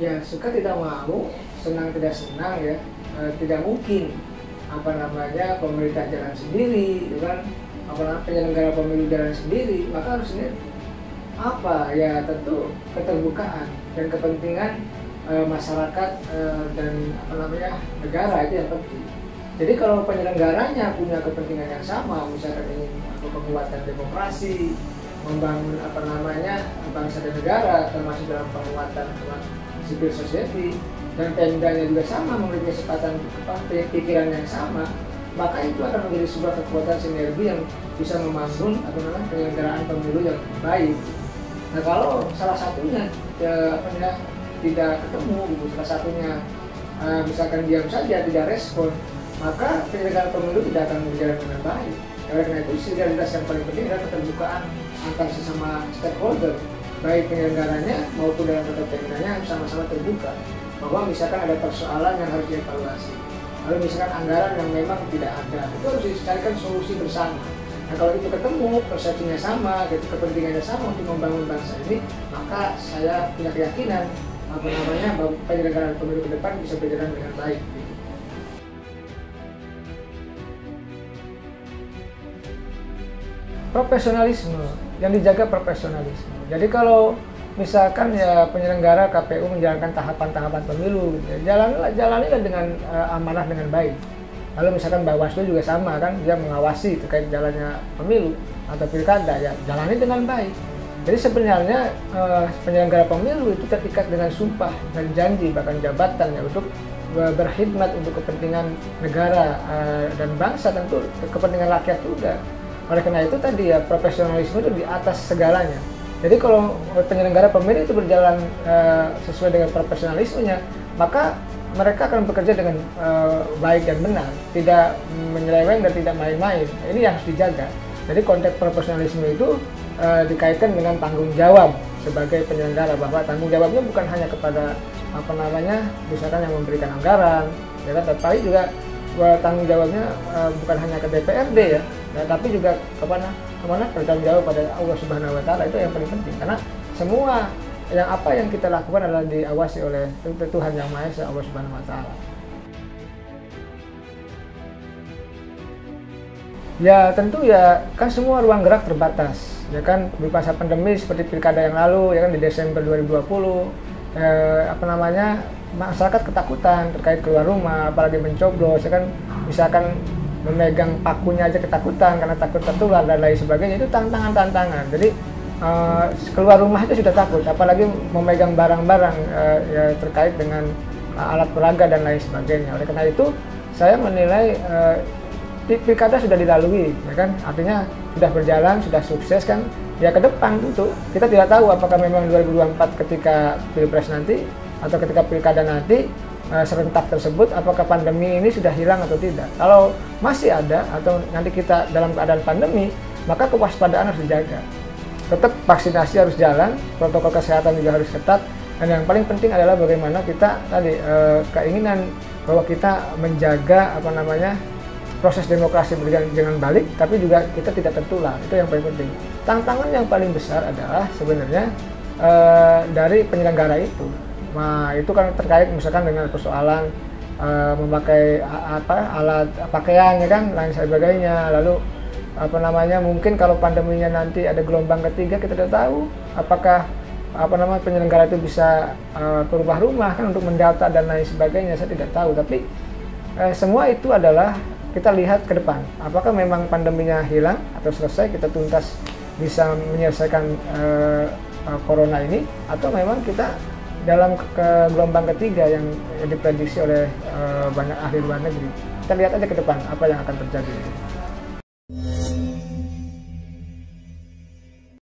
Ya suka tidak mau, senang tidak senang ya, tidak mungkin pemerintah jalan sendiri, kan? Penyelenggara pemilu jalan sendiri, maka harus sendiri. Ya tentu keterbukaan dan kepentingan masyarakat dan negara itu yang penting. Jadi kalau penyelenggaranya punya kepentingan yang sama, misalkan ingin penguatan demokrasi, membangun bangsa dan negara, termasuk dalam penguatan civil society, dan Pemdanya juga sama, memiliki kesempatan pikiran yang sama, maka itu akan menjadi sebuah kekuatan sinergi yang bisa membangun penyelenggaraan pemilu yang baik. Nah kalau salah satunya tidak ketemu, salah satunya misalkan diam saja, tidak respon, maka penyelenggaraan pemilu tidak akan berjalan dengan baik. Oleh karena itu, sinergitas yang paling penting adalah keterbukaan antar sesama stakeholder, baik penyelenggaranya maupun dalam konteks Pemdanya sama-sama terbuka. Bahwa misalkan ada persoalan yang harus dievaluasi, lalu misalkan anggaran yang memang tidak ada, itu harus dicarikan solusi bersama. Nah kalau itu ketemu, persepsinya sama, kepentingannya sama untuk membangun bangsa ini, maka saya punya keyakinan bahwa penyelenggaraan pemilu ke depan bisa berjalan dengan baik. Profesionalisme, yang dijaga profesionalisme. Jadi kalau misalkan ya penyelenggara KPU menjalankan tahapan-tahapan pemilu, jalanilah dengan amanah dengan baik. Lalu misalkan Bawaslu juga sama kan, dia mengawasi terkait jalannya pemilu atau pilkada, ya jalani dengan baik. Jadi sebenarnya penyelenggara pemilu itu terikat dengan sumpah dan janji, bahkan jabatannya untuk berkhidmat untuk kepentingan negara dan bangsa, tentu kepentingan rakyat juga. Oleh karena itu tadi ya, profesionalisme itu di atas segalanya. Jadi kalau penyelenggara pemilu itu berjalan sesuai dengan profesionalismenya, maka mereka akan bekerja dengan baik dan benar, tidak menyeleweng dan tidak main-main. Ini yang harus dijaga. Jadi konteks profesionalisme itu dikaitkan dengan tanggung jawab sebagai penyelenggara, bahwa tanggung jawabnya bukan hanya kepada misalkan yang memberikan anggaran, ya kan, tapi juga tanggung jawabnya bukan hanya ke DPRD ya, tapi juga kemana bertanggung jawab pada Allah Subhanahu Wa Taala. Itu yang paling penting, karena semua yang kita lakukan adalah diawasi oleh Tuhan Yang Maha Esa, Allah Subhanahu Wa Taala. Ya tentu ya kan semua ruang gerak terbatas, ya kan, di masa pandemi seperti pilkada yang lalu, ya kan, di Desember 2020, masyarakat ketakutan terkait keluar rumah, apalagi mencoblos, ya kan, misalkan memegang pakunya aja ketakutan karena takut tertular dan lain sebagainya. Itu tantangan. Jadi keluar rumah itu sudah takut, apalagi memegang barang-barang ya, terkait dengan alat peraga dan lain sebagainya. Oleh karena itu saya menilai pilkada sudah dilalui, ya kan, artinya sudah berjalan, sudah sukses kan. Ya ke depan tentu kita tidak tahu apakah memang 2024 ketika pilpres nanti atau ketika pilkada nanti serentak tersebut, apakah pandemi ini sudah hilang atau tidak. Kalau masih ada atau nanti kita dalam keadaan pandemi, maka kewaspadaan harus dijaga. Tetap vaksinasi harus jalan, protokol kesehatan juga harus ketat, dan yang paling penting adalah bagaimana kita tadi keinginan bahwa kita menjaga proses demokrasi berjalan dengan baik, tapi juga kita tidak tertular. Itu yang paling penting. Tantangan yang paling besar adalah sebenarnya dari penyelenggara itu. Nah, itu kan terkait misalkan dengan persoalan memakai alat pakaian, ya kan, lain sebagainya. Lalu mungkin kalau pandeminya nanti ada gelombang ketiga, kita tidak tahu apakah penyelenggara itu bisa ke rumah-rumah kan untuk mendata dan lain sebagainya. Saya tidak tahu, tapi semua itu adalah kita lihat ke depan, apakah memang pandeminya hilang atau selesai, kita tuntas bisa menyelesaikan corona ini, atau memang kita dalam gelombang ketiga yang diprediksi oleh banyak ahli luar negeri. Kita lihat aja ke depan apa yang akan terjadi.